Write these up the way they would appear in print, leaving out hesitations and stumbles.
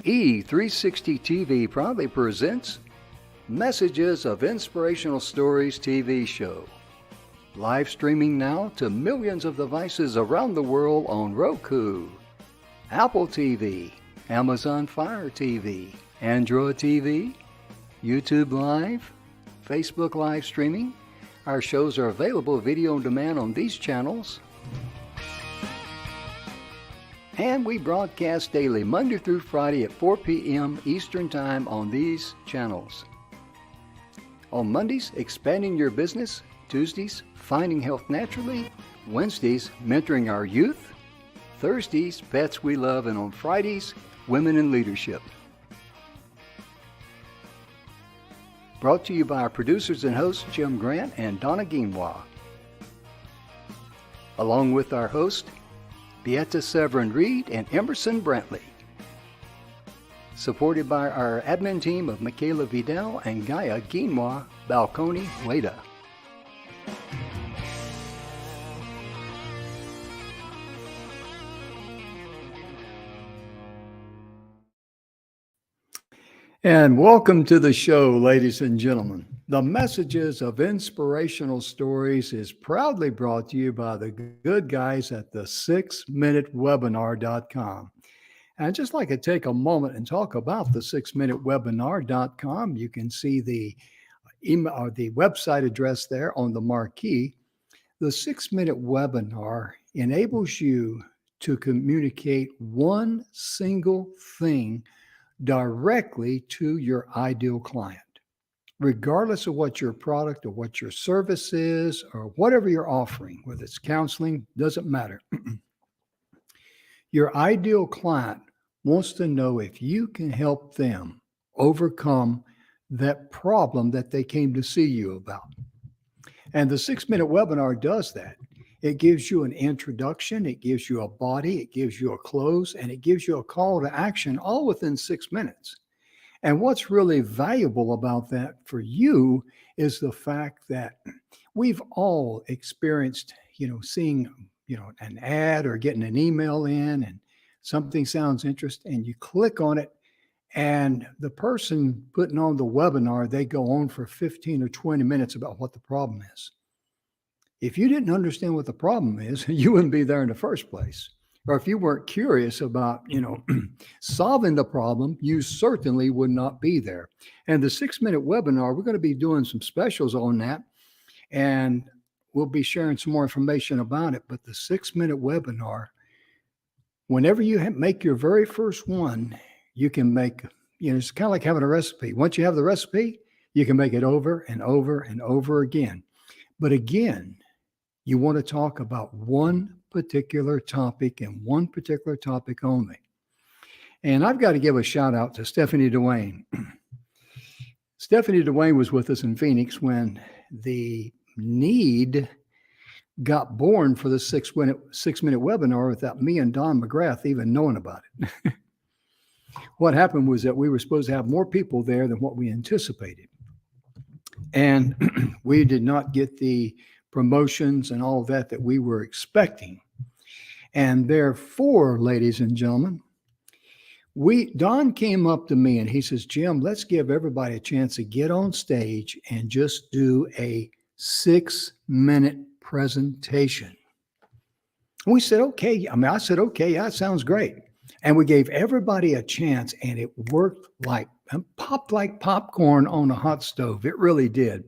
E360 TV proudly presents Messages of Inspirational Stories TV show. Live streaming now to millions of devices around the world on Roku, Apple TV, Amazon Fire TV, Android TV, YouTube Live, Facebook live streaming. Our shows are available video on demand on these channels. And we broadcast daily, Monday through Friday at 4 p.m. Eastern Time on these channels. On Mondays, Expanding Your Business. Tuesdays, Finding Health Naturally. Wednesdays, Mentoring Our Youth. Thursdays, Pets We Love. And on Fridays, Women in Leadership. Brought to you by our producers and hosts, Jim Grant and donnaguinouard. Along with our host, Beata Severin Reed and Emerson-Brantley. Supported by our admin team of Michaela Vidal and Gaia Guinois Balconi Weda. And welcome to the show, ladies and gentlemen. The Messages of Inspirational Stories is proudly brought to you by the good guys at the 6minutewebinar.com. And I'd just like to take a moment and talk about the 6minutewebinar.com. You can see the email or the website address there on the marquee. The 6-minute webinar enables you to communicate one single thing directly to your ideal client, regardless of what your product or what your service is or whatever you're offering, whether it's counseling, doesn't matter. Your ideal client wants to know if you can help them overcome that problem that they came to see you about. And the 6-minute webinar does that. It gives you an introduction, it gives you a body, it gives you a close, and it gives you a call to action all within 6 minutes. And what's really valuable about that for you is the fact that we've all experienced, seeing, an ad or getting an email in and something sounds interesting and you click on it and the person putting on the webinar, they go on for 15 or 20 minutes about what the problem is. If you didn't understand what the problem is, you wouldn't be there in the first place. Or if you weren't curious about, solving the problem, you certainly would not be there. And the 6-minute webinar, we're going to be doing some specials on that. And we'll be sharing some more information about it. But the 6-minute webinar, whenever you make your very first one, you can make, it's kind of like having a recipe. Once you have the recipe, you can make it over and over and over again. But again, you want to talk about one particular topic and one particular topic only. And I've got to give a shout out to Stephanie Dwayne. Stephanie Dwayne was with us in Phoenix when the need got born for the 6-minute webinar without me and Don McGrath even knowing about it. What happened was that we were supposed to have more people there than what we anticipated. And we did not get the promotions and all that we were expecting. And therefore, ladies and gentlemen, Don came up to me and he says, Jim, let's give everybody a chance to get on stage and just do a 6-minute presentation. And we said, okay. I said, okay, yeah, that sounds great. And we gave everybody a chance and it worked popped like popcorn on a hot stove. It really did.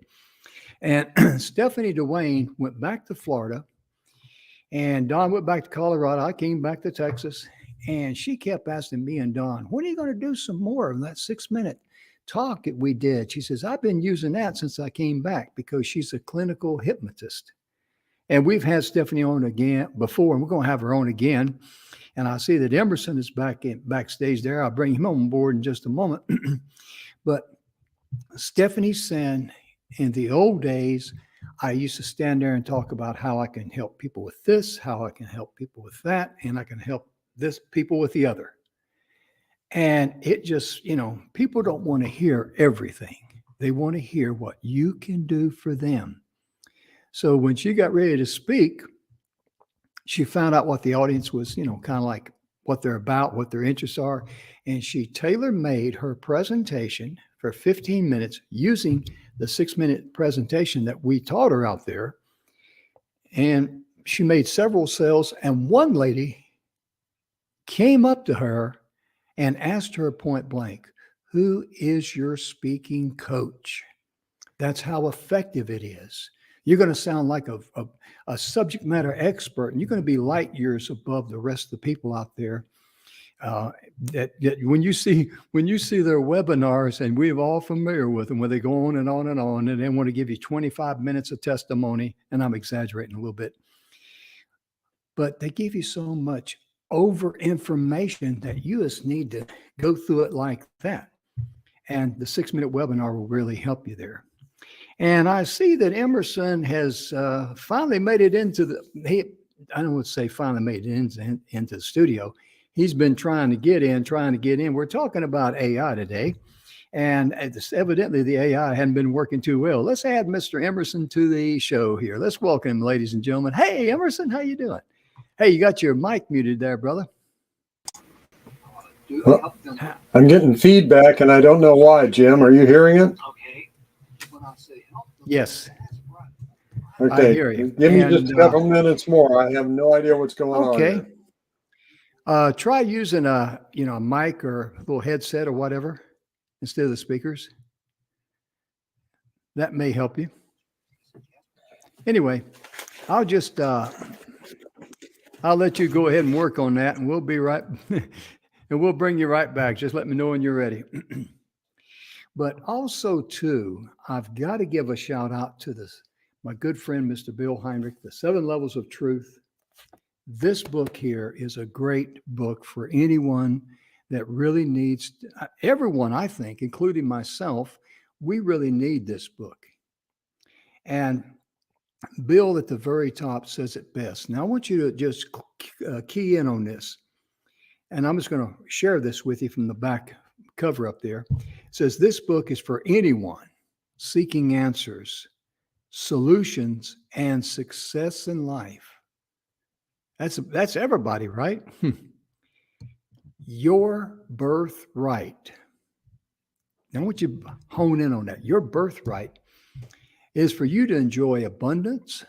And Stephanie Dwayne went back to Florida and Don went back to Colorado. I came back to Texas and she kept asking me and Don, when are you going to do some more of that 6-minute talk that we did? She says, I've been using that since I came back because she's a clinical hypnotist. And we've had Stephanie on again before, and we're going to have her on again. And I see that Emerson is backstage there. I'll bring him on board in just a moment. But Stephanie said, in the old days, I used to stand there and talk about how I can help people with this, how I can help people with that, and I can help people with the other. And it just, people don't want to hear everything. They want to hear what you can do for them. So when she got ready to speak, she found out what the audience was, kind of like what they're about, what their interests are. And she tailor-made her presentation for 15 minutes using the 6-minute presentation that we taught her out there. And she made several sales. And one lady came up to her and asked her point blank, "Who is your speaking coach?" That's how effective it is. You're going to sound like a subject matter expert, and you're going to be light years above the rest of the people out there. That when you see their webinars, and we're all familiar with them, where they go on and on and on, and they want to give you 25 minutes of testimony, and I'm exaggerating a little bit, but they give you so much over information that you just need to go through it like that. And the 6-minute webinar will really help you there. And I see that Emerson has finally made it into I don't want to say finally made it into the studio. He's been trying to get in. We're talking about AI today. And evidently the AI hadn't been working too well. Let's add Mr. Emerson to the show here. Let's welcome him, ladies and gentlemen. Hey, Emerson, how you doing? Hey, you got your mic muted there, brother. Well, I'm getting feedback, and I don't know why, Jim. Are you hearing it? Yes. Okay. I hear you. Give me just a couple minutes more. I have no idea what's going on. Okay. Try using a mic or a little headset or whatever instead of the speakers. That may help you. Anyway, I'll just I'll let you go ahead and work on that, and we'll be right and we'll bring you right back. Just let me know when you're ready. But also, too, I've got to give a shout out to my good friend, Mr. Bill Heinrich, The 7 Levels of Truth. This book here is a great book for anyone that really needs, everyone, I think, including myself, we really need this book. And Bill at the very top says it best. Now, I want you to just key in on this. And I'm just going to share this with you from the back cover up there. It says, this book is for anyone seeking answers, solutions, and success in life. That's everybody, right? Your birthright. Now, I want you to hone in on that. Your birthright is for you to enjoy abundance,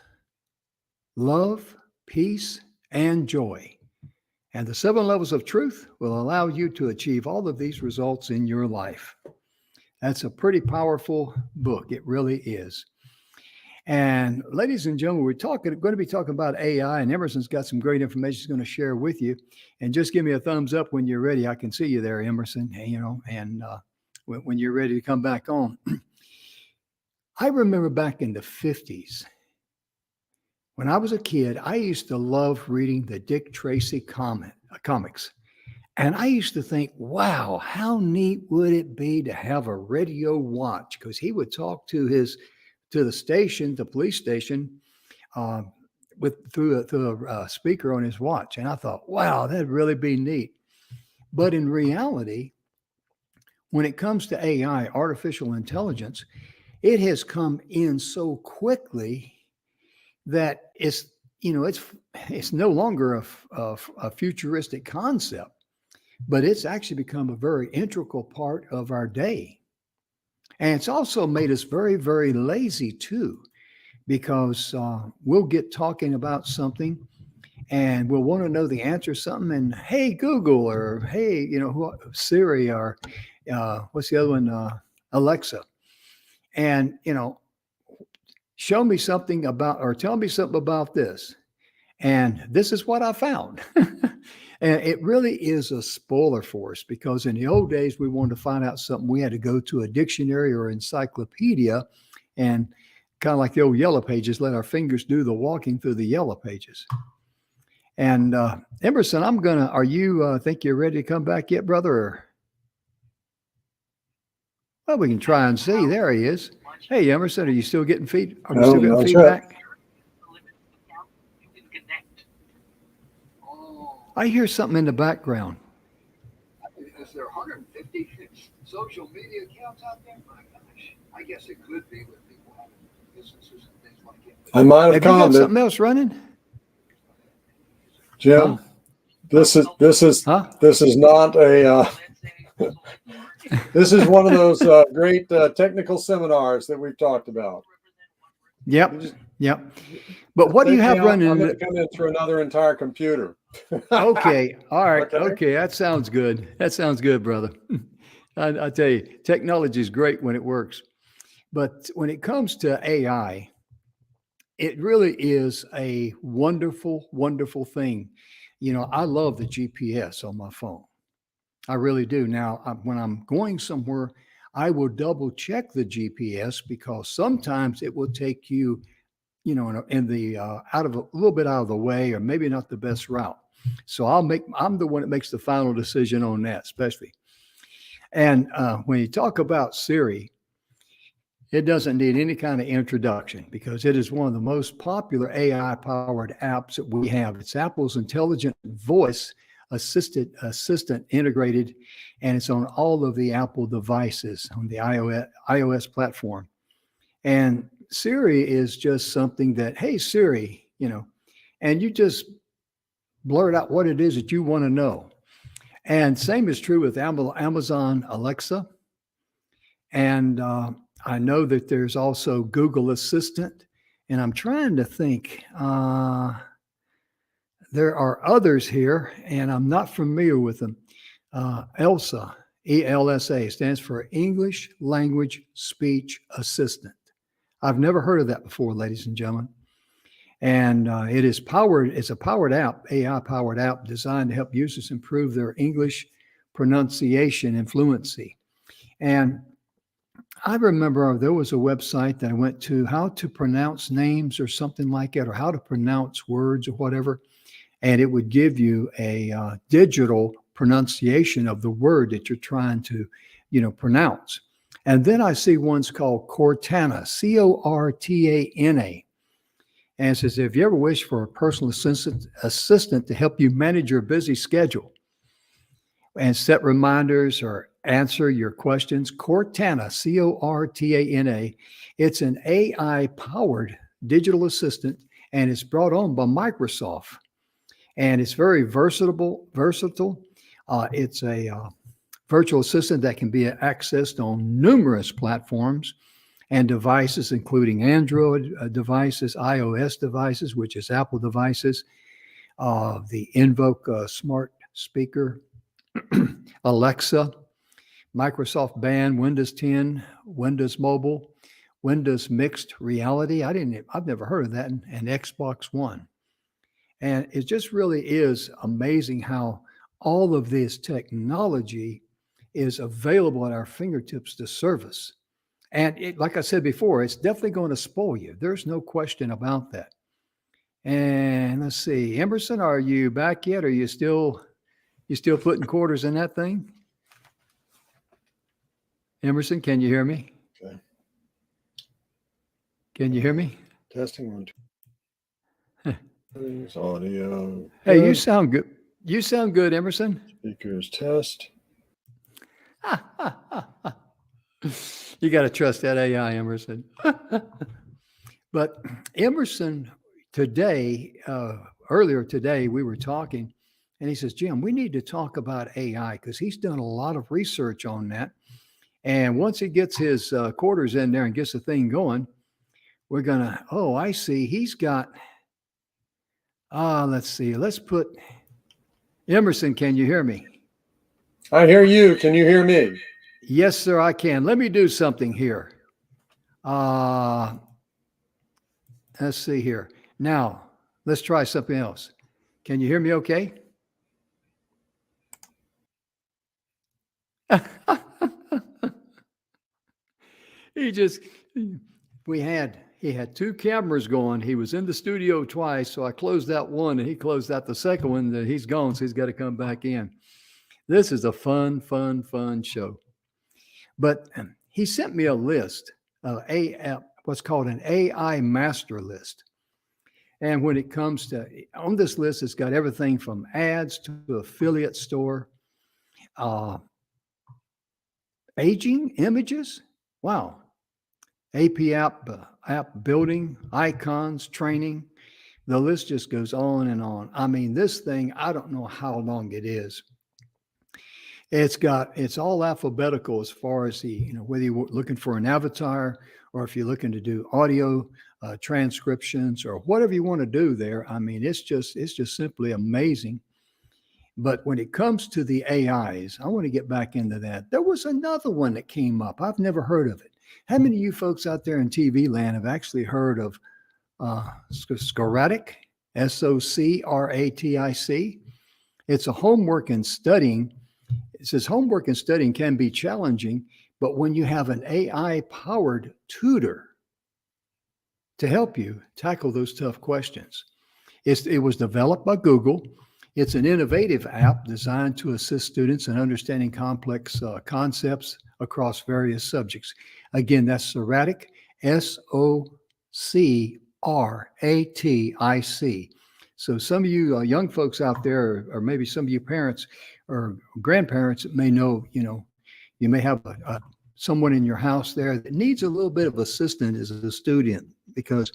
love, peace, and joy. And the 7 levels of truth will allow you to achieve all of these results in your life. That's a pretty powerful book. It really is. And ladies and gentlemen, we're going to be talking about AI, and Emerson's got some great information he's going to share with you. And just give me a thumbs up when you're ready. I can see you there, Emerson, and when you're ready to come back on. I remember back in the 50s, when I was a kid, I used to love reading the Dick Tracy comics. And I used to think, wow, how neat would it be to have a radio watch? Because he would talk to the station, the police station, through a speaker on his watch. And I thought, wow, that'd really be neat. But in reality, when it comes to AI, artificial intelligence, it has come in so quickly that it's no longer a futuristic concept, but it's actually become a very integral part of our day. And it's also made us very, very lazy too, because we'll get talking about something and we'll want to know the answer to something, and hey, Google, or hey, Siri, or what's the other one? Alexa. And, show me something about, or tell me something about this. And this is what I found. And it really is a spoiler for us, because in the old days, we wanted to find out something, we had to go to a dictionary or encyclopedia, and kind of like the old yellow pages, let our fingers do the walking through the yellow pages. And Emerson, are you think you're ready to come back yet, brother? Or? Well, we can try and see. There he is. Hey, Emerson, are you still getting feedback? I hear something in the background. Is there 150 social media accounts out there? My gosh, I guess it could be with people having businesses and things like that. I might have you got something else running? Jim, This is Huh? not a. This is one of those great technical seminars that we've talked about. Yep. You just Yep. But what do take you me have out, I'm running? going to come in through another entire computer. Okay. All right. Okay. Okay. That sounds good. That sounds good, brother. I tell you, technology is great when it works. But when it comes to AI, it really is a wonderful, wonderful thing. You know, I love the GPS on my phone. I really do. Now, when I'm going somewhere, I will double check the GPS because sometimes it will take you, you know, in the out of a little bit out of the way, or maybe not the best route. So I'm the one that makes the final decision on that, especially. And when you talk about Siri, it doesn't need any kind of introduction because it is one of the most popular AI powered apps that we have. It's Apple's intelligent voice assistant integrated, and it's on all of the Apple devices on the iOS platform. And Siri is just something that, hey, Siri, you know, and you just blurt out what it is that you want to know. And same is true with Amazon Alexa. And I know that there's also Google Assistant. And I'm trying to think. There are others here, and I'm not familiar with them. ELSA, ELSA, stands for English Language Speech Assistant. I've never heard of that before, ladies and gentlemen. And it's a powered app, AI powered app designed to help users improve their English pronunciation and fluency. And I remember there was a website that I went to, how to pronounce names or something like that, or how to pronounce words or whatever. And it would give you a digital pronunciation of the word that you're trying to, you know, pronounce. And then I see ones called Cortana, Cortana. And it says, if you ever wish for a personal assistant to help you manage your busy schedule and set reminders or answer your questions, Cortana, Cortana, it's an AI-powered digital assistant, and it's brought on by Microsoft. And it's very versatile. It's a virtual assistant that can be accessed on numerous platforms and devices, including Android devices, iOS devices, which is Apple devices, the Invoke smart speaker, Alexa, Microsoft Band, Windows 10, Windows Mobile, Windows Mixed Reality. I've never heard of that, and Xbox One. And it just really is amazing how all of this technology is available at our fingertips to serve us. And like I said before, it's definitely going to spoil you. There's no question about that. And let's see, Emerson, are you back yet? Are you still putting quarters in that thing? Emerson, can you hear me? Okay. Can you hear me? Testing one, two. There's audio. Hey, Good. you sound good. You sound good, Emerson. Speakers test. You got to trust that AI, Emerson. But Emerson, today, earlier today, we were talking, and he says, Jim, we need to talk about AI because he's done a lot of research on that. And once he gets his quarters in there and gets the thing going, we're going to, oh, I see. He's got, let's see. Let's put, Emerson, can you hear me? I hear you. Can you hear me? Yes, sir, I can. Let me do something here. Let's see here. Now, let's try something else. Can you hear me okay? He had two cameras going. He was in the studio twice, so I closed that one and he closed out the second one. That he's gone, so he's got to come back in. This is a fun show. But he sent me a list of what's called an AI master list. And when it comes to, on this list, it's got everything from ads to affiliate store, aging images. Wow. AP app building, icons, training, The list just goes on and on. I mean, this thing, I don't know how long it is. It's all alphabetical as far as whether you're looking for an avatar or if you're looking to do audio transcriptions or whatever you want to do there. I mean, it's just simply amazing. But when it comes to the AIs, I want to get back into that. There was another one that came up. I've never heard of it. How many of you folks out there in TV land have actually heard of Scaratic? SOCRATIC. It's a homework and studying. It says homework and studying can be challenging, but when you have an AI-powered tutor to help you tackle those tough questions. It was developed by Google. It's an innovative app designed to assist students in understanding complex concepts across various subjects. Again, that's Scaratic, SOCRATIC. So some of you young folks out there, or maybe some of you parents or grandparents may know, you may have someone in your house there that needs a little bit of assistance as a student, because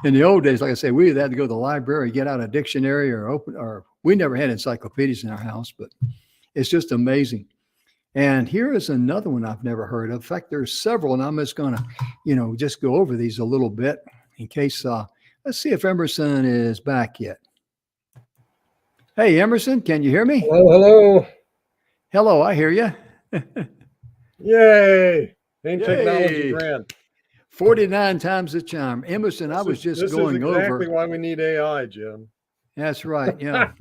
in the old days, like I say, we had to go to the library, get out a dictionary or we never had encyclopedias in our house, but it's just amazing. And here is another one I've never heard of. In fact, there's several, and I'm just going to, just go over these a little bit in case, let's see if Emerson is back yet. Hey, Emerson, can you hear me? Hello. Hello, I hear you. Yay. Ain't Yay. technology grand. 49 times the charm. Emerson, I was just going over. This is exactly why we need AI, Jim. That's right. Yeah.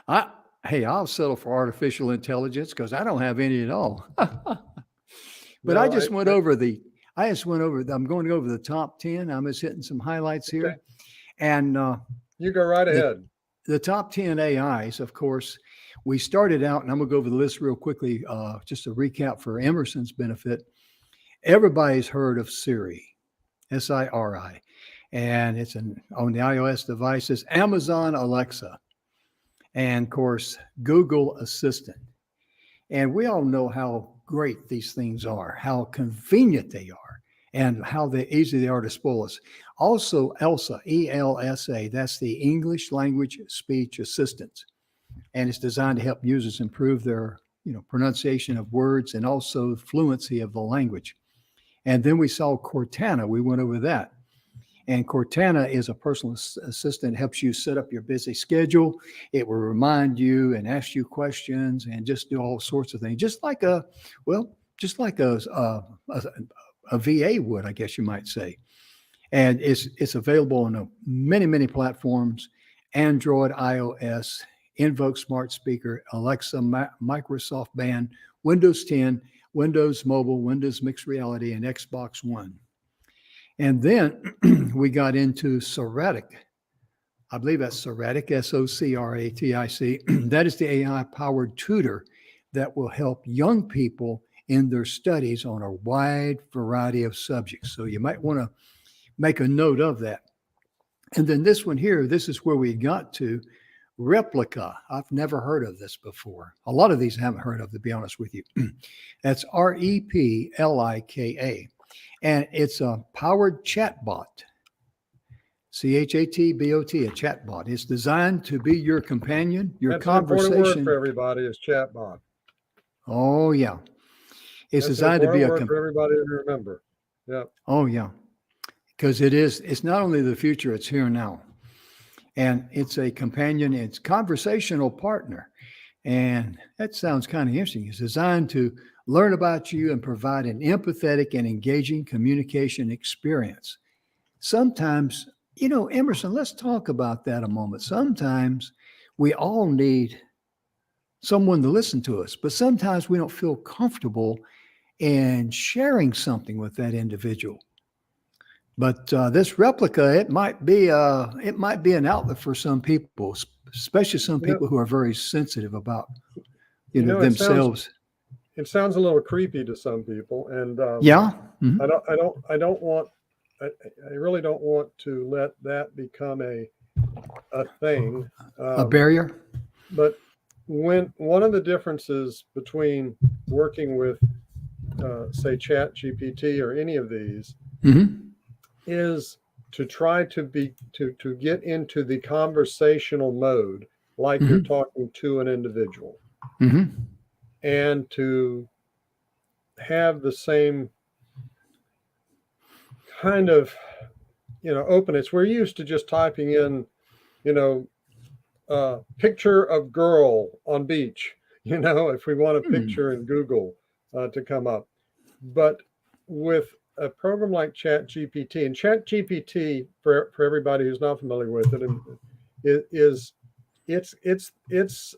I'll settle for artificial intelligence because I don't have any at all. But No, I went over I'm going over the top 10. I'm just hitting some highlights here. Okay. And you go right ahead. The top 10 AIs, of course, we started out, and I'm going to go over the list real quickly, just to recap for Emerson's benefit. Everybody's heard of Siri, SIRI, and it's on the iOS devices, Amazon Alexa, and of course, Google Assistant. And we all know how great these things are, how convenient they are, and how easy they are to spoil us. Also, ELSA, ELSA, that's the English Language Speech Assistant. And it's designed to help users improve their pronunciation of words and also fluency of the language. And then we saw Cortana. We went over that. And Cortana is a personal assistant, helps you set up your busy schedule. It will remind you and ask you questions and just do all sorts of things, just like a VA would, I guess you might say. And it's available on many platforms: Android, iOS, Invoke Smart Speaker, Alexa, Microsoft Band, Windows 10, Windows Mobile, Windows Mixed Reality, and Xbox One. And then we got into Scaratic. I believe that's Scaratic, SOCRATIC. That is the AI-powered tutor that will help young people in their studies on a wide variety of subjects. So you might want to make a note of that. And then this one here, this is where we got to Replica. I've never heard of this before. A lot of these I haven't heard of, to be honest with you. That's REPLIKA. And it's a powered chatbot. ChatBot, a chatbot. It's designed to be your companion, your That's conversation. An important word for everybody is chatbot. Oh, yeah. It's That's designed to be a word for everybody to remember. Yeah. Oh, yeah. Because it's not only the future, it's here now. And it's a companion, it's conversational partner. And that sounds kind of interesting. It's designed to learn about you and provide an empathetic and engaging communication experience. Sometimes, Emerson, let's talk about that a moment. Sometimes we all need someone to listen to us, but sometimes we don't feel comfortable in sharing something with that individual. But this Replica, it might be an outlet for some people, especially some people who are very sensitive about themselves. It sounds a little creepy to some people, and yeah, mm-hmm. I really don't want to let that become a thing, a barrier. But when one of the differences between working with, say, ChatGPT or any of these, mm-hmm. is to try to get into the conversational mode, like Mm-hmm. you're talking to an individual, Mm-hmm. and to have the same kind of, openness. We're used to just typing in, picture of girl on beach, if we want a picture in Google to come up. But with a program like ChatGPT, and ChatGPT, for everybody who's not familiar with it, it's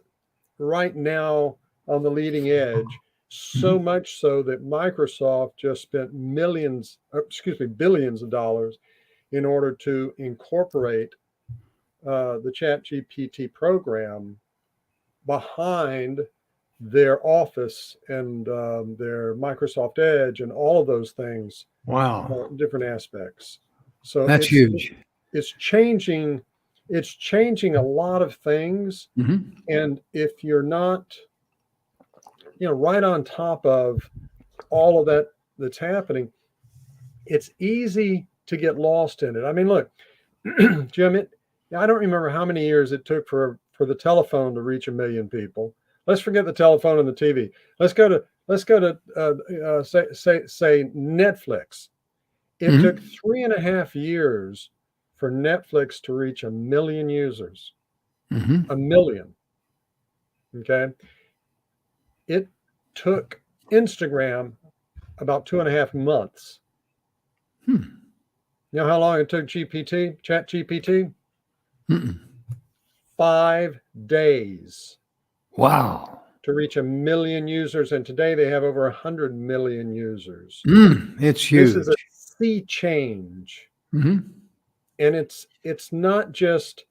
right now on the leading edge, so Mm-hmm. much so that Microsoft just spent billions of dollars in order to incorporate the ChatGPT program behind their Office and their Microsoft Edge and all of those things, Wow. different aspects. So That's huge. it's changing a lot of things. Mm-hmm. And if you're not, right on top of all of that that's happening, it's easy to get lost in it. I mean, look, Jim, I don't remember how many years it took for the telephone to reach 1 million people. Let's forget the telephone and the TV. Let's go to say Netflix. It took Mm-hmm. 3.5 years for Netflix to reach 1 million users. Mm-hmm. 1 million. Okay. It took Instagram about 2.5 months. Hmm. You know how long it took ChatGPT? Mm-mm. 5 days Wow. to reach 1 million users. And today they have over 100 million users. It's This is a huge. sea change. Mm-hmm. And it's not just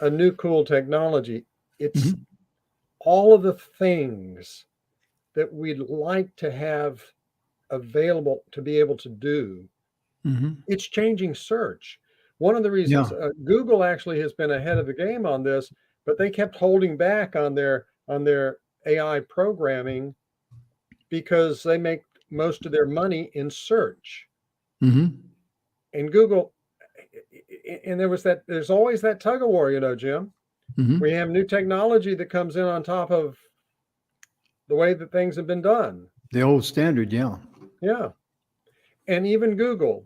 a new cool technology. It's Mm-hmm. all of the things that we'd like to have available to be able to do. Mm-hmm. It's changing search. One of the reasons Yeah. Google actually has been ahead of the game on this, but they kept holding back on their AI programming because they make most of their money in search. Mm-hmm. And Google, and there's always that tug of war, Jim. Mm-hmm. We have new technology that comes in on top of the way that things have been done. The old standard, yeah. Yeah. And even Google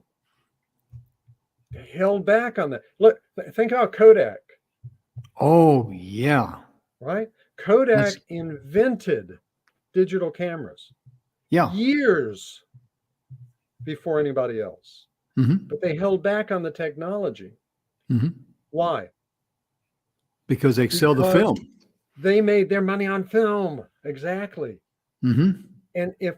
held back on that. Look, think about Kodak, Oh, yeah. right? Kodak That's invented digital cameras yeah. years before anybody else, Mm-hmm. but they held back on the technology. Mm-hmm. Why? Because they sell the Because film. they made their money on film. Exactly. Mm-hmm. And if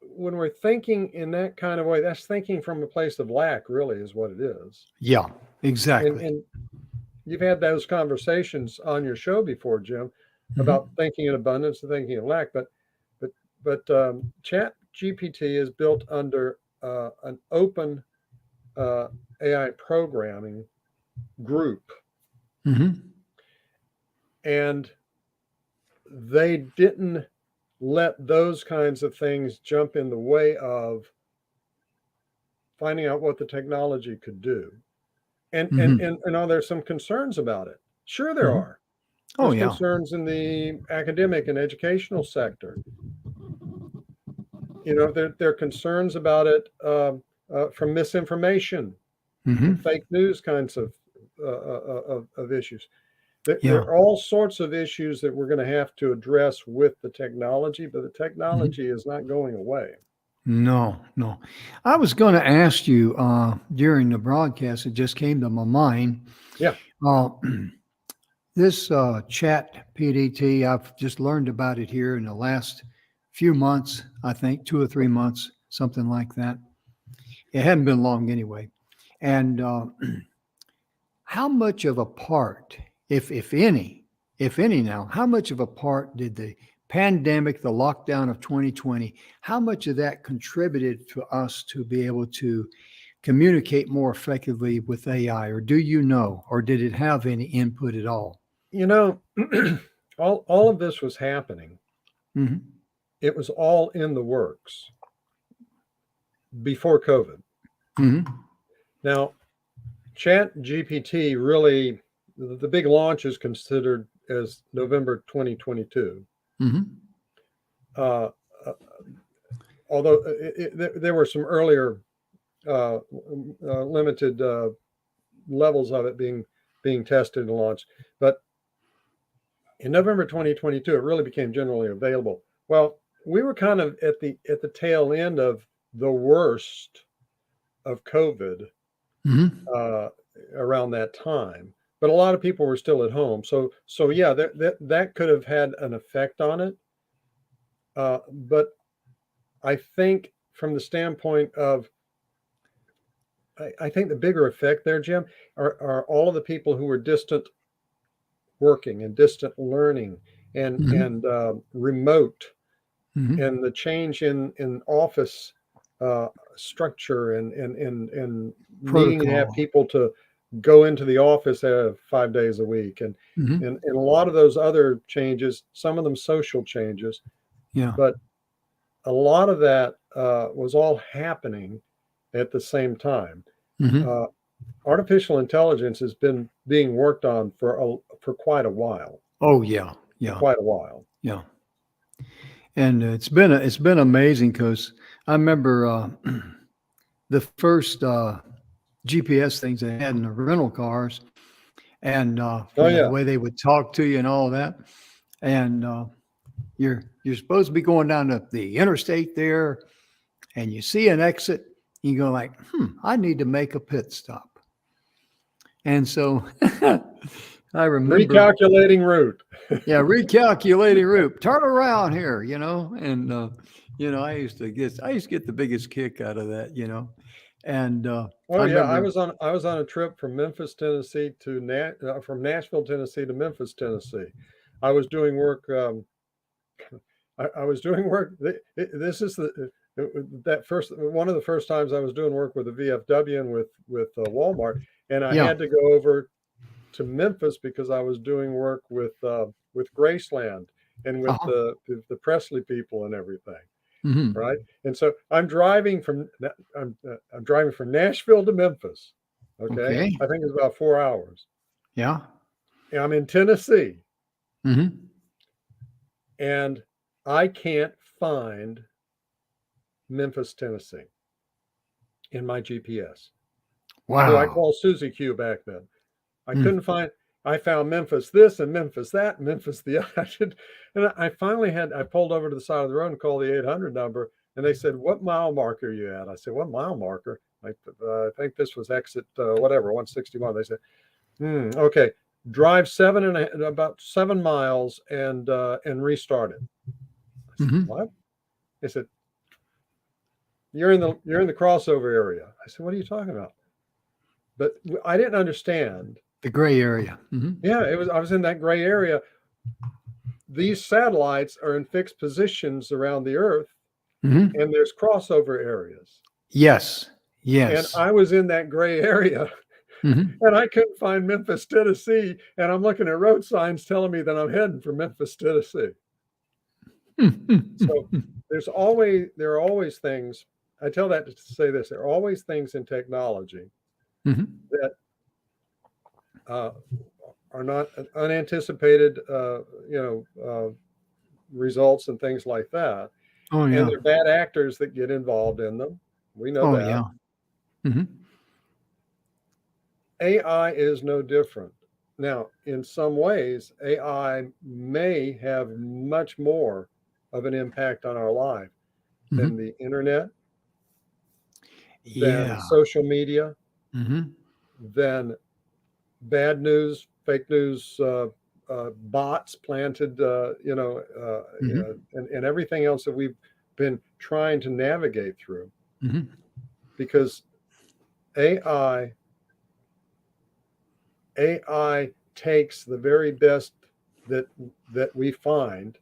when we're thinking in that kind of way, that's thinking from a place of lack, really, is what it is. Yeah, exactly. And you've had those conversations on your show before, Jim, Mm-hmm. about thinking in abundance and thinking of lack. But Chat GPT is built under an open AI programming group, Mm-hmm. and they didn't let those kinds of things jump in the way of finding out what the technology could do. And there's some concerns about it. Sure, there Mm-hmm. are. Oh, There's yeah. concerns in the academic and educational sector. There are concerns about it from misinformation Mm-hmm. and fake news kinds of issues. There Yeah. are all sorts of issues that we're going to have to address with the technology, but the Mm-hmm. technology is not going away. No, no. I was going to ask you during the broadcast, it just came to my mind. Yeah. Uh, this ChatPDT, I've just learned about it here in the last few months, I think 2 or 3 months, something like that. It hadn't been long anyway. And how much of a part, if any now, how much of a part did the pandemic, the lockdown of 2020, how much of that contributed to us to be able to communicate more effectively with AI? Or do you know, or did it have any input at all? All of this was happening. Mm-hmm. It was all in the works before COVID. Mm-hmm. Now, ChatGPT really, the big launch is considered as November 2022. Mm-hmm. Uh, although there were some earlier limited levels of it being tested and launched, but in November 2022, it really became generally available. Well, we were kind of at the tail end of the worst of COVID Mm-hmm. around that time, but a lot of people were still at home. So yeah, that could have had an effect on it. But I think from the standpoint of, I think the bigger effect there, Jim, are all of the people who were distant working and distant learning and remote, Mm-hmm. and the change in office structure and needing to have Protocol. people to go into the office 5 days a week, and Mm-hmm. and a lot of those other changes, some of them social changes, Yeah. but a lot of that was all happening at the same time. Mm-hmm. Uh, Artificial intelligence has been being worked on for quite a while, Oh yeah. Yeah. quite a while. Yeah. And it's been amazing because I remember the first GPS things they had in the rental cars, and Oh the yeah, way they would talk to you and all that. And you're supposed to be going down the interstate there, and you see an exit. You go like, I need to make a pit stop. And so I remember, recalculating route. yeah, recalculating route. Turn around here, and I used to get the biggest kick out of that, and Oh I yeah, remember, I was on a trip from Memphis, Tennessee to from Nashville, Tennessee to Memphis, Tennessee. I was doing work. I was doing work. This is that first one of the first times I was doing work with the VFW and with Walmart, and I yeah, had to go over to Memphis because I was doing work with Graceland and with uh-huh, the Presley people and everything, hmm, right? And so I'm driving from Nashville to Memphis. Okay, okay, I think it's about 4 hours. yeah, And I'm in Tennessee, hmm, and I can't find Memphis, Tennessee in my GPS. So I wow, called Susie Q back then. I mm, couldn't find. I found Memphis this and Memphis that, Memphis the other. And I finally I pulled over to the side of the road and called the 800 number, and they said, "What mile marker are you at?" I said, "What mile marker?" I think this was exit whatever 161. They said, "Okay, drive about 7 miles and restart it." I said, hmm, "What?" They said, you're in the crossover area." I said, "What are you talking about?" But I didn't understand. the gray area. Hmm. Yeah, I was in that gray area. These satellites are in fixed positions around the Earth, Hmm. and there's crossover areas. Yes, And yes, I was in that gray area, hmm. and I couldn't find Memphis, Tennessee. And I'm looking at road signs telling me that I'm heading for Memphis, Tennessee. So there are always things. I tell that to say this: there are always things in technology Hmm. that are not unanticipated, results and things like that. Oh And yeah, there are bad actors that get involved in them. We know oh that. yeah, hmm, AI is no different. Now, in some ways, AI may have much more of an impact on our life than hmm, the internet, than yeah, social media, hmm, than bad news, fake news, bots planted, hmm, and everything else that we've been trying to navigate through. hmm, Because AI AI takes the very best that we find,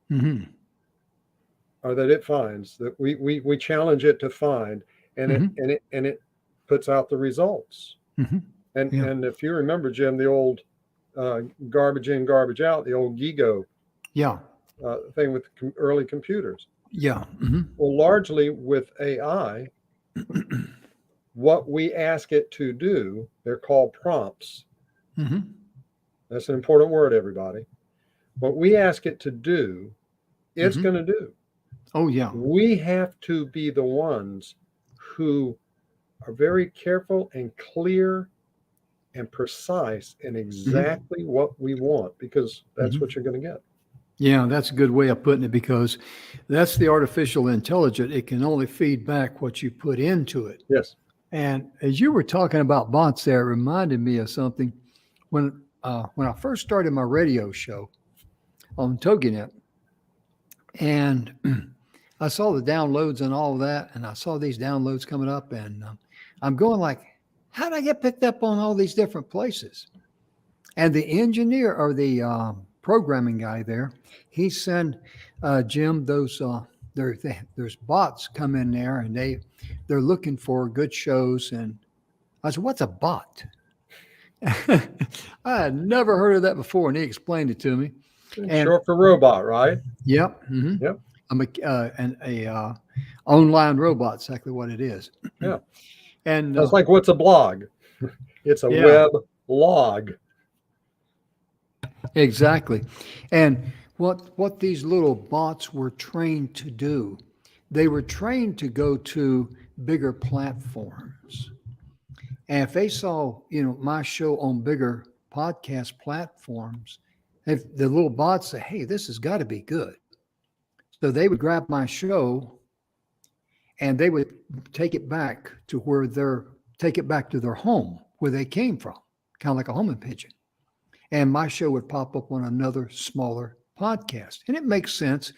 hmm, or that it finds, that we challenge it to find, and hmm, it puts out the results. hmm, yeah, And if you remember, Jim, the old garbage in, garbage out, the old GIGO yeah, thing with early computers. yeah, hmm, Well, largely with AI, what we ask it to do, they're called prompts. Mm-hmm. That's an important word, everybody. What we ask it to do, it's Mhm. going to do. Oh, yeah. We have to be the ones who are very careful and clear and precise in exactly what we want, because that's Mhm. what you're going to get. Yeah, that's a good way of putting it, because that's the artificial intelligence. It can only feed back what you put into it. Yes. And as you were talking about bots there, it reminded me of something. When I first started my radio show on TogiNet, and I saw the downloads and all of that, and I saw these downloads coming up, and I'm going like, how did I get picked up on all these different places? And the engineer, or the programming guy there, he sent Jim those. There's bots come in there, and they're looking for good shows. And I said, "What's a bot?" I had never heard of that before, and he explained it to me. And Short for robot, right? yep, mm-hmm. Yep. I'm a online robot, exactly what it is. Yeah. And That's like, what's a blog? It's a yeah. web log. Exactly. And what these little bots were trained to do, they were trained to go to bigger platforms. And if they saw, my show on bigger podcast platforms, if the little bots say, "Hey, this has got to be good." So they would grab my show and they would take it back to take it back to their home where they came from, kind of like a homing pigeon. And my show would pop up on another smaller podcast. And it makes sense.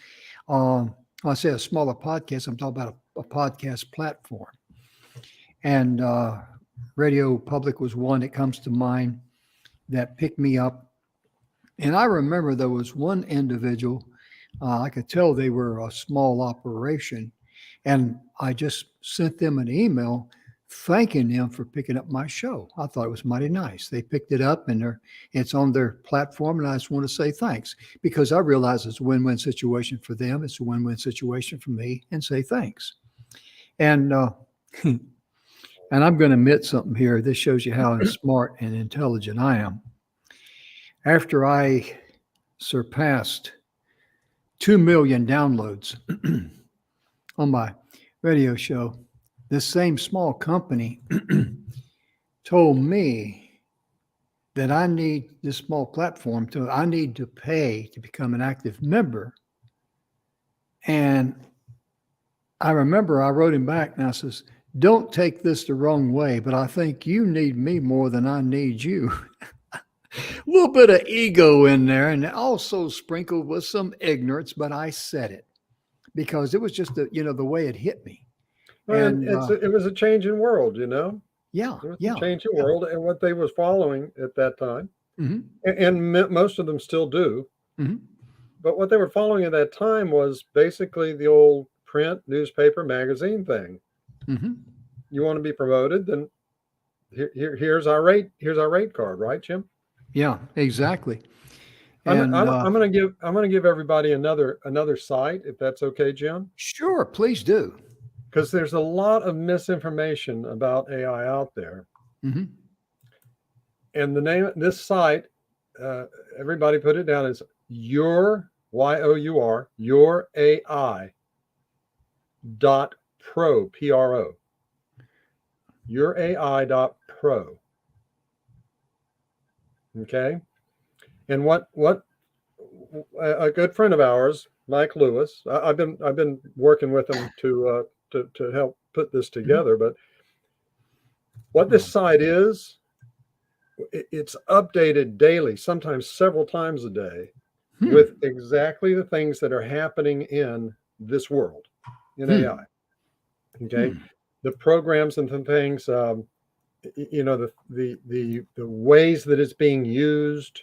When I say a smaller podcast, I'm talking about a podcast platform. And Radio Public was one that comes to mind that picked me up. And I remember there was one individual, I could tell they were a small operation. And I just sent them an email thanking them for picking up my show. I thought it was mighty nice. They picked it up, and it's on their platform, and I just want to say thanks, because I realize it's a win-win situation for them. It's a win-win situation for me, and say thanks. And and I'm going to admit something here. This shows you how smart and intelligent I am. After I surpassed 2 million downloads on my radio show, this same small company told me that I need this small platform I need to pay to become an active member. And I remember I wrote him back and I says, "Don't take this the wrong way, but I think you need me more than I need you." A little bit of ego in there, and also sprinkled with some ignorance, but I said it because it was just the way it hit me. And And it was a changing world, yeah, It was yeah, a changing yeah. world, and what they was following at that time, Hmm. and most of them still do. Hmm. But what they were following at that time was basically the old print, newspaper, magazine thing. Hmm. You want to be promoted, then here's our rate card, right, Jim? Yeah, exactly. I'm, And I'm, I'm gonna give everybody another site, if that's okay, Jim, sure, please do. because there's a lot of misinformation about AI out there. Hmm. And the name of this site, everybody put it down, is your YOUR your AI .pro PRO. Your AI .pro. Okay. And what a good friend of ours, Mike Lewis, I've been working with him to help put this together. But what this site is, it's updated daily, sometimes several times a day, with exactly the things that are happening in this world, in AI. Okay. The programs and the things, the ways that it's being used,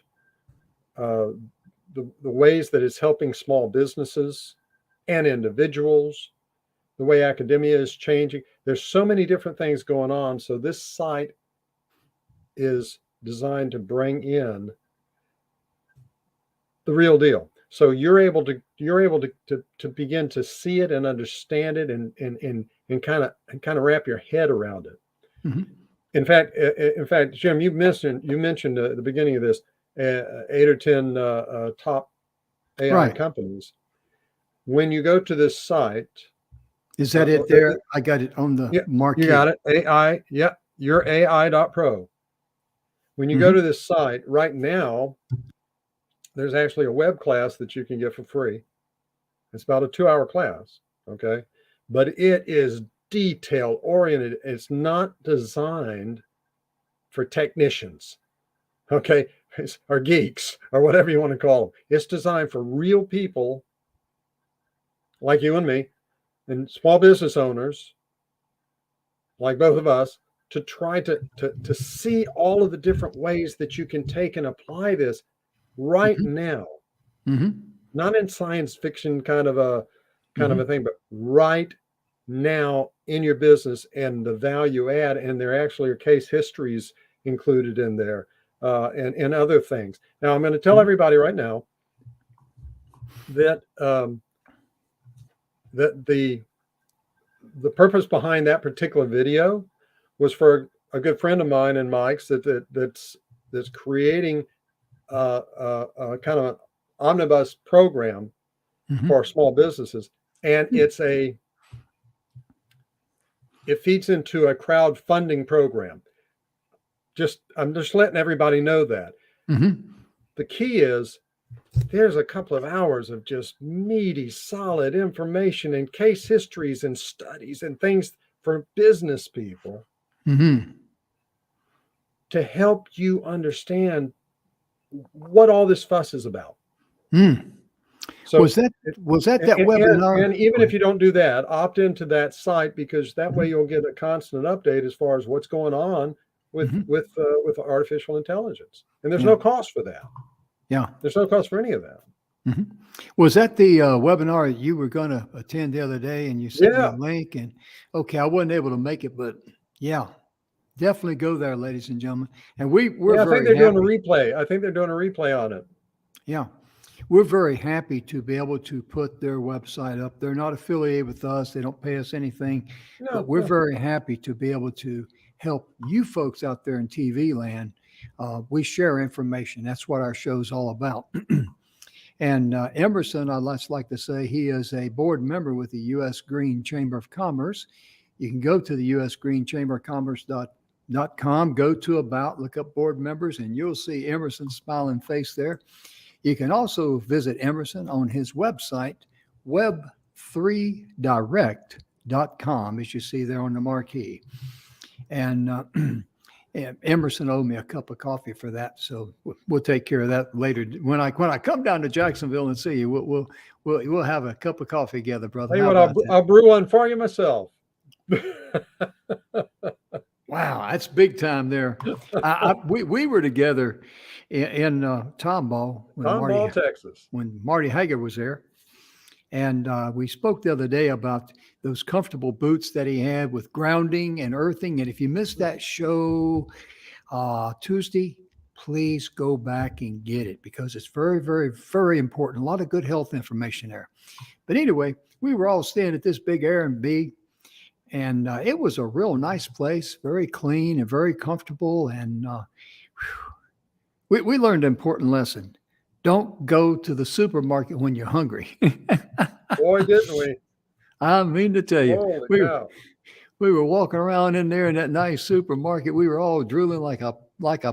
the ways that it's helping small businesses and individuals, the way academia is changing. There's so many different things going on. So this site is designed to bring in the real deal. So you're able to begin to see it and understand it and kind of wrap your head around it. Mhm. In fact, Jim, you mentioned at the beginning of this 8 or 10 top AI Right. companies. When you go to this site, Is that it there? I got it on the yeah, you marquee. got it. AI, yep, your AI.pro. When you go to this site right now, there's actually a web class that you can get for free. It's about a 2-hour class, okay? But it is detail oriented. It's not designed for technicians, okay? Or geeks or whatever you want to call them. It's designed for real people like you and me and small business owners like both of us to try to see all of the different ways that you can take and apply this right now. Not in science fiction kind of a thing, but right now in your business and the value add. And there actually are case histories included in there and other things. Now I'm going to tell everybody right now that that the purpose behind that particular video was for a good friend of mine and Mike's that's creating kind of an omnibus program for small businesses, and it feeds into a crowdfunding program. I'm just letting everybody know that. The key is there's a couple of hours of just meaty, solid information and case histories and studies and things for business people to help you understand what all this fuss is about. So was that webinar? And even if you don't do that, opt into that site, because that way you'll get a constant update as far as what's going on with artificial intelligence. And there's no cost for that. Yeah, there's no cost for any of that. Was that the webinar that you were going to attend the other day, and you sent me a link? And okay, I wasn't able to make it, but yeah, definitely go there, ladies and gentlemen. And we're I think they're doing a replay. I think they're doing a replay on it. Yeah. We're very happy to be able to put their website up. They're not affiliated with us. They don't pay us anything. But we're very happy to be able to help you folks out there in TV land. We share information. That's what our show's all about. And Emerson, I'd just like to say, he is a board member with the U.S. Green Chamber of Commerce. You can go to the usgreenchamberofcommerce.com, go to About, look up board members, and you'll see Emerson's smiling face there. You can also visit Emerson on his website, web3direct.com, as you see there on the marquee. And Emerson owed me a cup of coffee for that, so we'll take care of that later. When I come down to Jacksonville and see you, we'll have a cup of coffee together, brother. Tell you what, I'll brew one for you myself. Wow, that's big time there. We were together in Tomball, Texas, when Marty Hager was there. And we spoke the other day about those comfortable boots that he had with grounding and earthing. And if you missed that show Tuesday, please go back and get it, because it's very, very, very important. A lot of good health information there. But anyway, we were all staying at this big Airbnb. And it was a real nice place, very clean and very comfortable. And we learned an important lesson. Don't go to the supermarket when you're hungry. Boy, didn't we? I mean to tell you, Holy cow. We were walking around in there in that nice supermarket. We were all drooling like a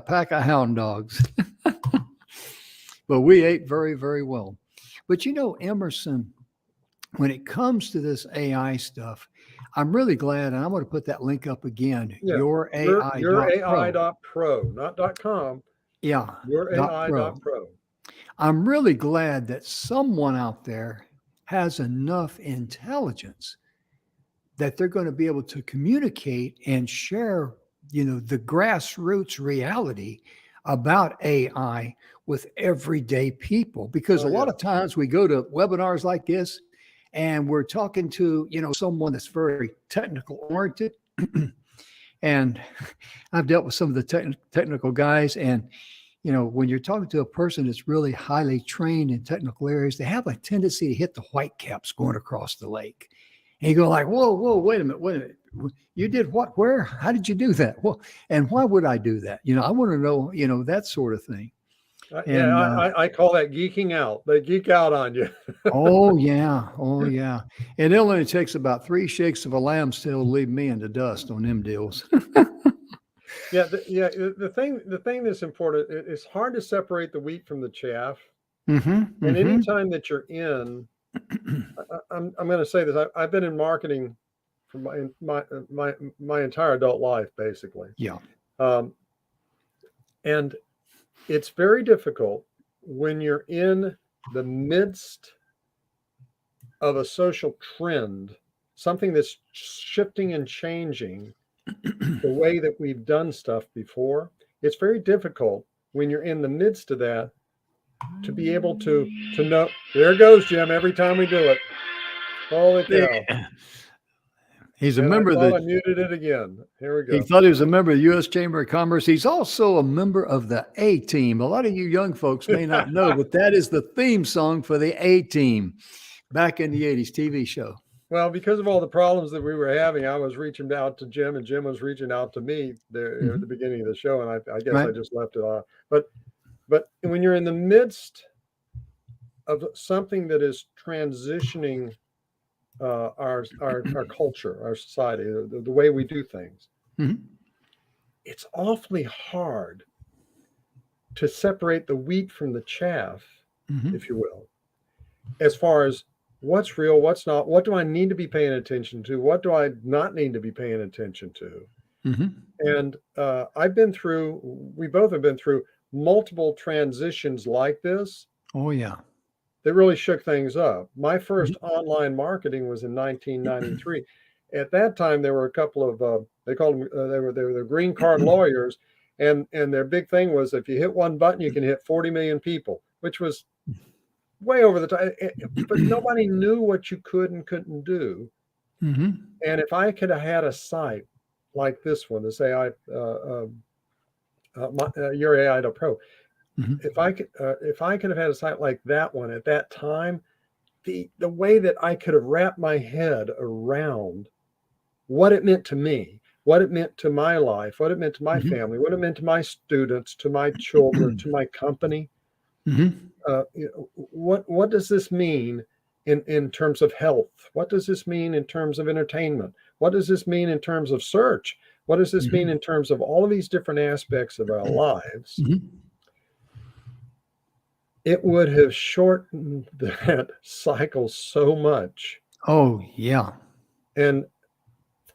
pack of hound dogs. But we ate very, very well. But you know, Emerson, when it comes to this AI stuff, I'm really glad, and I'm going to put that link up again. Yeah. Your AI.pro, not .com. Yeah. Your AI.pro. I'm really glad that someone out there has enough intelligence that they're going to be able to communicate and share, the grassroots reality about AI with everyday people. Because a lot of times we go to webinars like this and we're talking to, someone that's very technical oriented. And I've dealt with some of the technical guys, and when you're talking to a person that's really highly trained in technical areas, they have a tendency to hit the white caps going across the lake. And you go like, whoa, wait a minute. You did what? Where? How did you do that? Well, and why would I do that? I want to know, that sort of thing. Yeah, And I call that geeking out. They geek out on you. oh yeah, oh yeah. And it only takes about 3 shakes of a lamb's tail to leave me in the dust on them deals. Yeah, the thing that's important, it's hard to separate the wheat from the chaff. Mm-hmm, And mm-hmm. anytime that you're in, I'm going to say this. I've been in marketing for my entire adult life, basically. Yeah. And it's very difficult when you're in the midst of a social trend, something that's shifting and changing the way that we've done stuff before. It's very difficult when you're in the midst of that to be able to know. There goes Jim every time we do it. Holy cow. He's a And I member of thought I the muted it again. Here we He go. thought he was a member of the U.S. Chamber of Commerce. He's also a member of the A Team. A lot of you young folks may not know, but that is the theme song for the A Team back in the 80s TV show. Well, because of all the problems that we were having, I was reaching out to Jim, and Jim was reaching out to me there at the beginning of the show, and I guess Right. I just left it on. But when you're in the midst of something that is transitioning our culture, our society, the way we do things, Mhm. it's awfully hard to separate the wheat from the chaff, Mhm. if you will, as far as what's real, what's not, what do I need to be paying attention to, what do I not need to be paying attention to. Mhm. And we both have been through multiple transitions like this. Oh, yeah. That really shook things up. My first online marketing was in 1993. At that time, there were a couple of they called them they were green card lawyers, and their big thing was if you hit one button, you can hit 40 million people, which was way over the time. But nobody knew what you could and couldn't do. Mhm. And if I could have had a site like this one, this AI, your AI.pro, Mhm. if I could have had a site like that one at that time, the way that I could have wrapped my head around what it meant to me, what it meant to my life, what it meant to my Mhm. family, what it meant to my students, to my children, to my company. Mhm. What does this mean in terms of health? What does this mean in terms of entertainment? What does this mean in terms of search? What does this mean in terms of all of these different aspects of our lives? Mhm. It would have shortened that cycle so much. Oh, yeah. And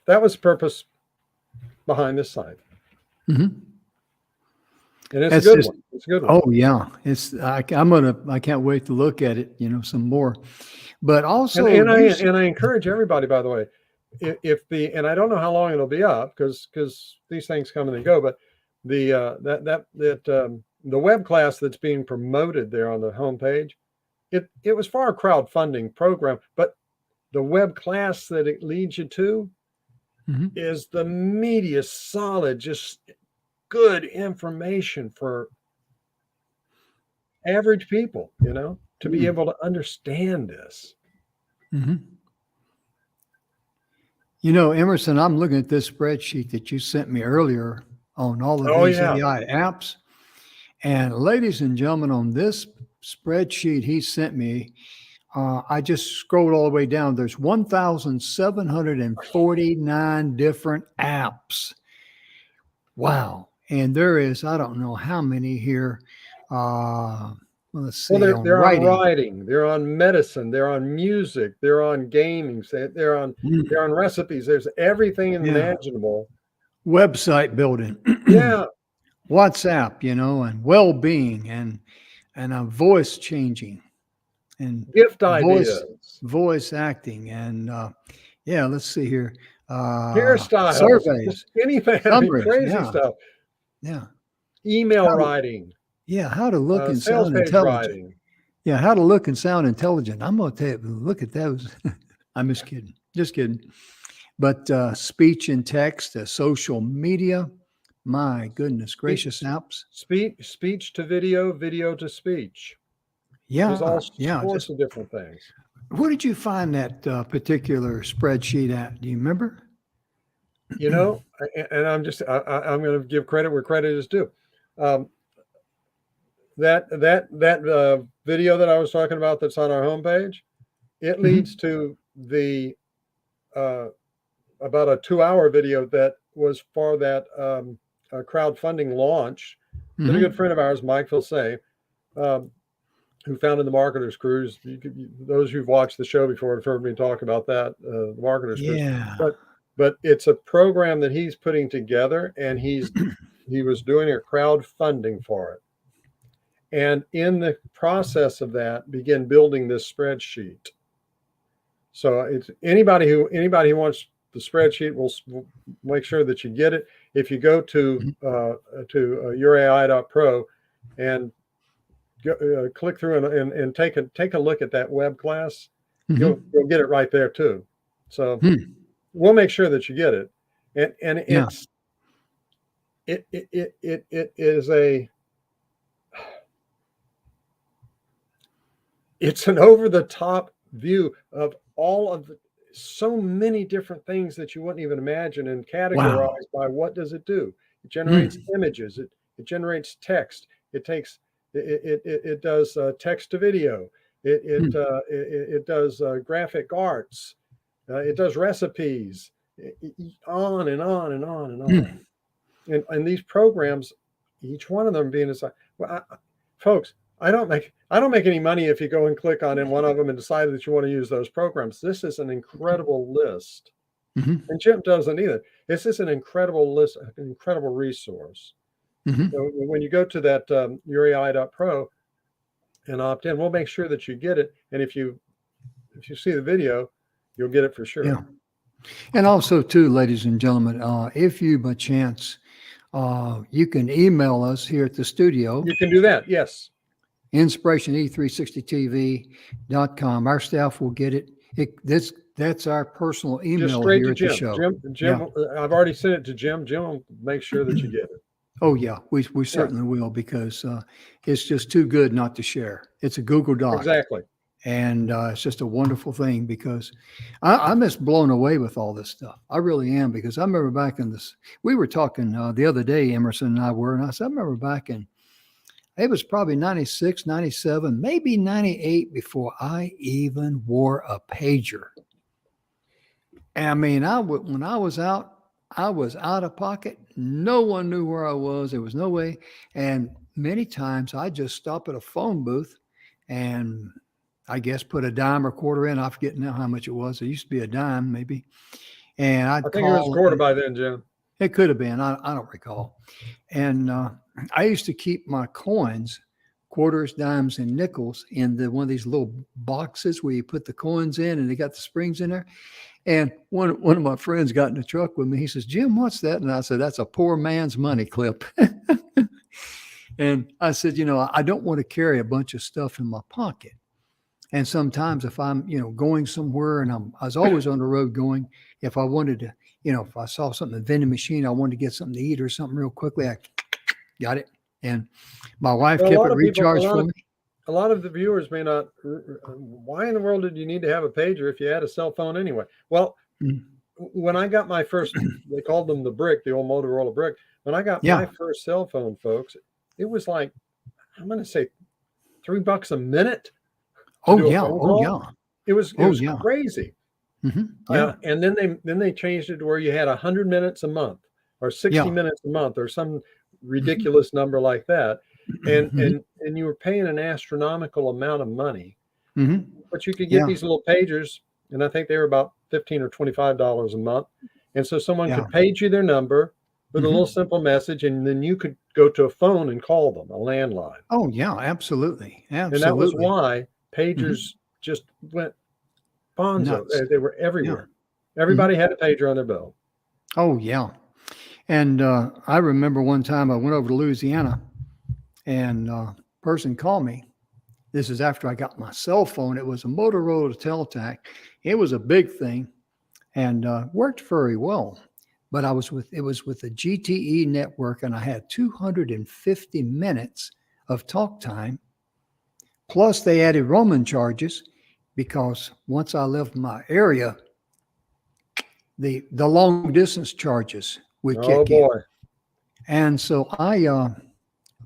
that was the purpose behind this site. Mhm. And it's That's a good just, one. It's a good one. oh, yeah. I can't wait to look at it, some more. But also, And I encourage everybody, by the way, and I don't know how long it'll be up because these things come and they go, but the web class that's being promoted there on the homepage, it was for a crowdfunding program, but the web class that it leads you to Mhm. is the media solid, just good information for average people, to be able to understand this. Mhm. Emerson, I'm looking at this spreadsheet that you sent me earlier on all of Oh these yeah. AI apps. And ladies and gentlemen, on this spreadsheet he sent me, I just scrolled all the way down. There's 1,749 different apps. Wow. And there is, I don't know how many here. Let's see, Well, on they're on writing. writing, they're on medicine, they're on music, they're on gaming, they're on recipes. There's everything Yeah. imaginable. Website building. Yeah. WhatsApp, and well-being and voice changing and Gift voice ideas, acting and let's see here. hairstyles, Surveys, anything. I mean, summaries. crazy Yeah. stuff. Yeah. Email How to, writing, how to look and sales sound page intelligent. writing. Yeah. How to look and sound intelligent. I'm going to tell you, look at those. I'm just kidding. Just kidding. But speech and text, social media, my goodness gracious apps. Speech to video, video to speech. There's all Yeah. sorts of different things. Where did you find that particular spreadsheet at? Do you remember? you know, and I'm going to give credit where credit is due. Um, that video that I was talking about that's on our homepage, it leads to the about a 2-hour video that was for that crowdfunding launch that a good friend of ours, Mike Vilsay, who founded the Marketers Cruise. Those who've watched the show before have heard me talk about that, the Marketers Cruise. Yeah. But it's a program that he's putting together, and he was doing a crowdfunding for it. And in the process of that, began building this spreadsheet. So it's anybody who wants the spreadsheet, we'll make sure that you get it. If you go to yourai.pro and click through and take a look at that web class, you'll get it right there too. So we'll make sure that you get it. And it is it's an over-the-top view of all of so many different things that you wouldn't even imagine, and categorized by what does it do. It generates images, it generates text, it does text to video, it does graphic arts, it does recipes, on and on and on and on. And these programs, each one of them being assigned. Well, folks, I don't make any money if you go and click on one of them and decide that you want to use those programs. This is an incredible list, and Jim doesn't either. This is an incredible list, an incredible resource. So when you go to that yourai.pro and opt in, we'll make sure that you get it. And if you see the video, you'll get it for sure. Yeah. And also, too, ladies and gentlemen, if you by chance, you can email us here at the studio. You can do that. Yes. inspiratione360tv.com. Our staff will get it. That's our personal email Just straight here to at the Jim. show. Jim, I've already sent it to Jim. Jim will make sure that you get it. Oh yeah, we certainly will, because it's just too good not to share. It's a Google Doc. Exactly. And it's just a wonderful thing, because I'm just blown away with all this stuff. I really am, because I remember back in this, we were talking the other day, Emerson and I were, and I said, I remember back in, it was probably 96, 97, maybe 98 before I even wore a pager. And I mean, when I was out of pocket. No one knew where I was. There was no way. And many times I just stop at a phone booth and I guess put a dime or quarter in. I forget now how much it was. It used to be a dime maybe. And I think it was a quarter by then, Jim. It could have been. I don't recall. And I used to keep my coins, quarters, dimes, and nickels in one of these little boxes where you put the coins in and they got the springs in there. And one of my friends got in the truck with me. He says, Jim, what's that? And I said, that's a poor man's money clip. And I said, I don't want to carry a bunch of stuff in my pocket. And sometimes if I'm, going somewhere, and I was always on the road going, if I wanted to, if I saw something in the vending machine, I wanted to get something to eat or something real quickly, I got it. And my wife kept it recharged for me. A lot of the viewers may not. Why in the world did you need to have a pager if you had a cell phone anyway? Well, when I got my first, they called them the brick, the old Motorola brick. When I got my first cell phone, folks, it was like, I'm going to say $3 a minute. Oh yeah. It was crazy. Yeah. And then they changed it to where you had 100 minutes a month or 60 minutes a month or some ridiculous number like that. And you were paying an astronomical amount of money, but you could get these little pagers, and I think they were about $15 or $25 a month. And so someone could page you their number with a little simple message, and then you could go to a phone and call them, a landline. Oh yeah, absolutely. And that was why pagers just went bonzo. They were everywhere. Everybody had a pager on their belt. Oh yeah. And I remember one time I went over to Louisiana, and a person called me. This is after I got my cell phone. It was a Motorola Teletac. It was a big thing and worked very well. But it was with the GTE network, and I had 250 minutes of talk time. Plus they added roaming charges, because once I left my area, the long distance charges would Oh kick in. boy. And so a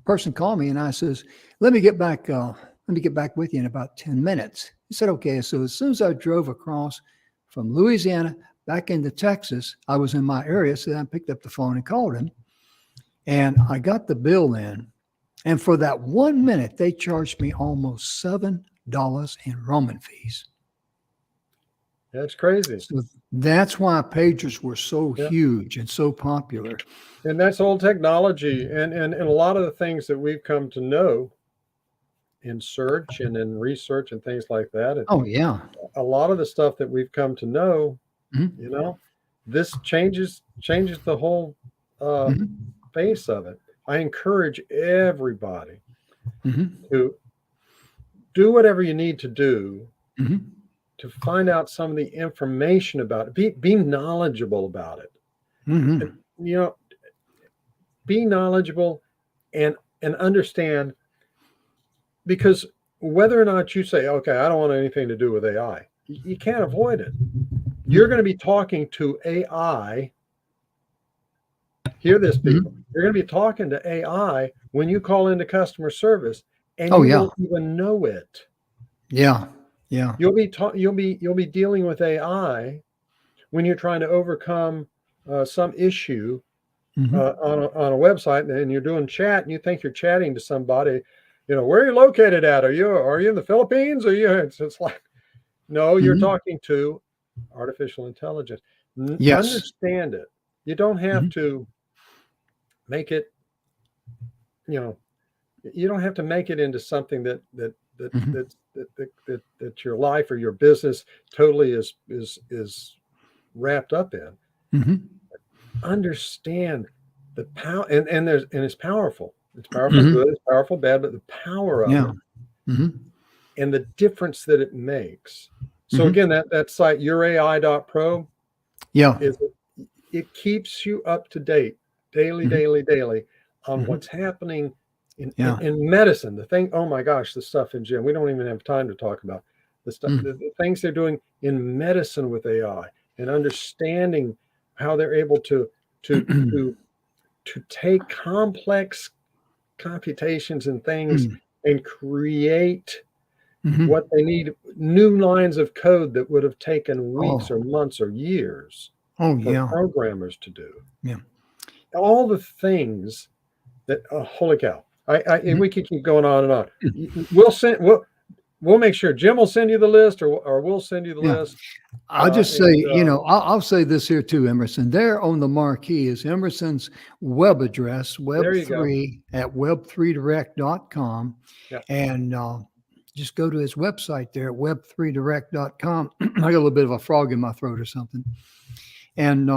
person called me and I says, let me get back with you in about 10 minutes. He said, okay. So as soon as I drove across from Louisiana back into Texas, I was in my area. So I picked up the phone and called him, and I got the bill in. And for that 1 minute, they charged me almost $7 in roaming fees. That's crazy. So that's why pagers were so Yeah. huge and so popular. And that's old technology. And a lot of the things that we've come to know in search and in research and things like that. Oh, yeah. A lot of the stuff that we've come to know, Mhm. you know, this changes the whole Mhm. face of it. I encourage everybody Mhm. to do whatever you need to do Mhm. to find out some of the information about it. Be knowledgeable about it. Mhm. You know, be knowledgeable and understand, because whether or not you say, okay, I don't want anything to do with AI, you can't avoid it. You're going to be talking to AI. Hear this, people. Mhm. You're going to be talking to AI when you call into customer service, and Oh, you yeah. won't even know it. Yeah. Yeah. You'll be dealing with AI when you're trying to overcome some issue Mhm. on a website, and you're doing chat, and you think you're chatting to somebody. Where are you located at? Are you in the Philippines? It's like, no, you're Mhm. talking to artificial intelligence. Yes. Understand it. You don't have Mhm. to make it, you know, you don't have to make it into something Mhm. that your life or your business totally is wrapped up in. Mhm. Understand the power, and it's powerful. It's powerful Mhm. good, it's powerful bad, but the power of Yeah. it Mhm. and the difference that it makes. So Mhm. again, that site yourai.pro Yeah. is, it keeps you up to date daily, Mhm. daily on Mhm. what's happening Yeah. in medicine. The thing, oh my gosh, the stuff in gym. We don't even have time to talk about the stuff, Mm. the things they're doing in medicine with AI, and understanding how they're able to to to take complex computations and things Mm. and create Mhm. what they need, new lines of code that would have taken weeks Oh. or months or years Oh, for yeah. programmers to do. Yeah. All the things that, holy cow. And Mhm. we could keep going on and on. We'll make sure Jim will send you the list, or we'll send you the Yeah. list. I'll just say, And I'll say this here too, Emerson. There on the marquee is Emerson's web address, there you go. web3 at web3direct.com. Yeah. And just go to his website there at web3direct.com. I got a little bit of a frog in my throat or something. And,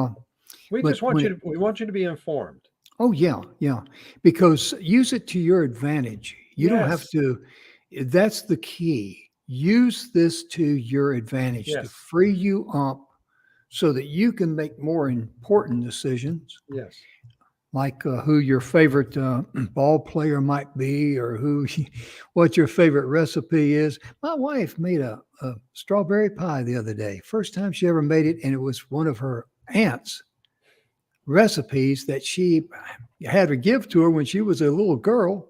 We but just want we want you to be informed. oh, yeah, yeah. Because use it to your advantage. You don't have Yes. to, that's the key. Use this to your advantage to Yes. free you up so that you can make more important decisions, Yes. like who your favorite ball player might be, or what your favorite recipe is. My wife made a strawberry pie the other day. First time she ever made it, and it was one of her aunt's recipes that she had to give to her when she was a little girl.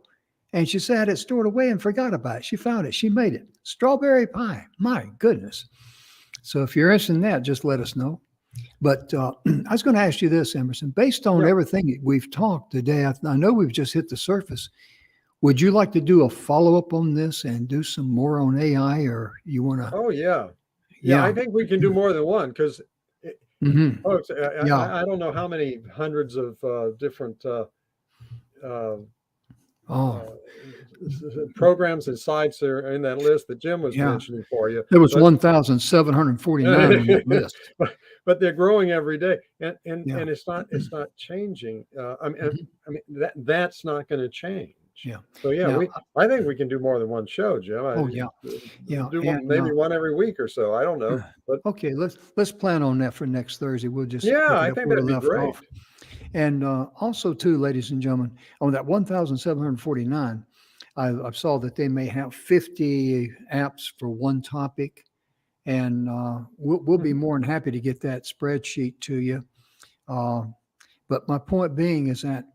And she said it stored away and forgot about it. She found it. She made it. Strawberry pie. My goodness. So if you're interested in that, just let us know. But I was going to ask you this, Emerson. Based on Yeah. everything that we've talked today, I know we've just hit the surface. Would you like to do a follow-up on this and do some more on AI, or you want to? Oh yeah. Yeah. I Yeah. think we can do more than one, because Hmm. folks, Yeah. I don't know how many hundreds of different uh, Oh, programs and sites are in that list that Jim was yeah. mentioning for you. There was But 1,749 on that list. but they're growing every day, and Yeah. it's not changing. Mhm. I mean that's not going to change. Yeah. So yeah, Now, I think we can do more than one show, Jim. oh, yeah. Yeah. Do And maybe one every week or so. I don't know, but okay, let's plan on that for next Thursday. We'll just yeah, pick it I up think where we that'd be left great. off. And also, too, ladies and gentlemen, on that 1,749, I saw that they may have 50 apps for one topic. and we'll be more than happy to get that spreadsheet to you. But my point being is that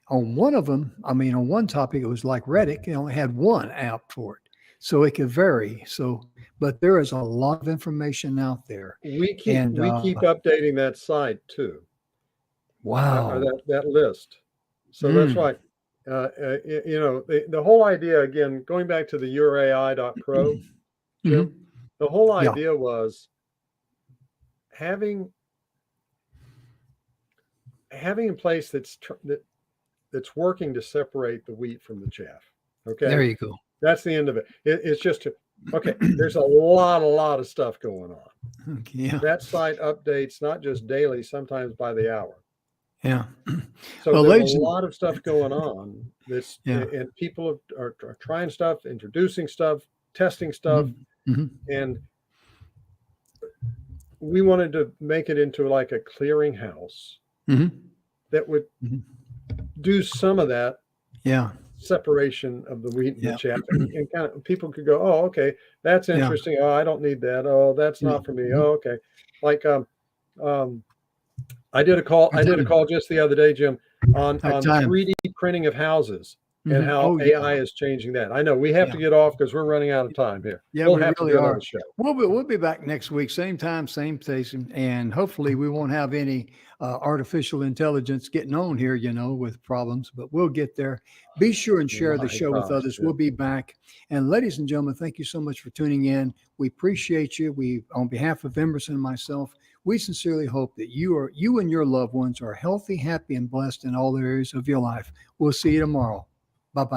on one of them, I mean, on one topic, it was like Reddit, it only had one app for it. So it could vary. So, but there is a lot of information out there. We keep And updating that site too. wow. Or that list. So that's right. The whole idea, again, going back to the YourAI.pro, Jim, the whole idea was having a place that's working to separate the wheat from the chaff. Okay. There you go. That's the end of it. It's just, okay, there's a lot of stuff going on. Okay, yeah. That site updates not just daily, sometimes by the hour. Yeah. So Well, there's a lot of stuff going on. Yeah. And people are trying stuff, introducing stuff, testing stuff. And we wanted to make it into like a clearinghouse that would do some of that separation of the wheat and the chaff, and kind of people could go, oh, okay, that's interesting. Oh, I don't need that. Oh, that's not for me. Oh, okay. Like I did a call just the other day, Jim, on 3D printing of houses and how AI is changing that. I know we have to get off because we're running out of time here. Yeah, we'll we have really to do are. another show. We'll be back next week, same time, same station, and hopefully we won't have any artificial intelligence getting on here, with problems, but we'll get there. Be sure and share the show with others. We'll be back. And ladies and gentlemen, thank you so much for tuning in. We appreciate you. On behalf of Emerson and myself, we sincerely hope that you and your loved ones are healthy, happy, and blessed in all areas of your life. We'll see you tomorrow.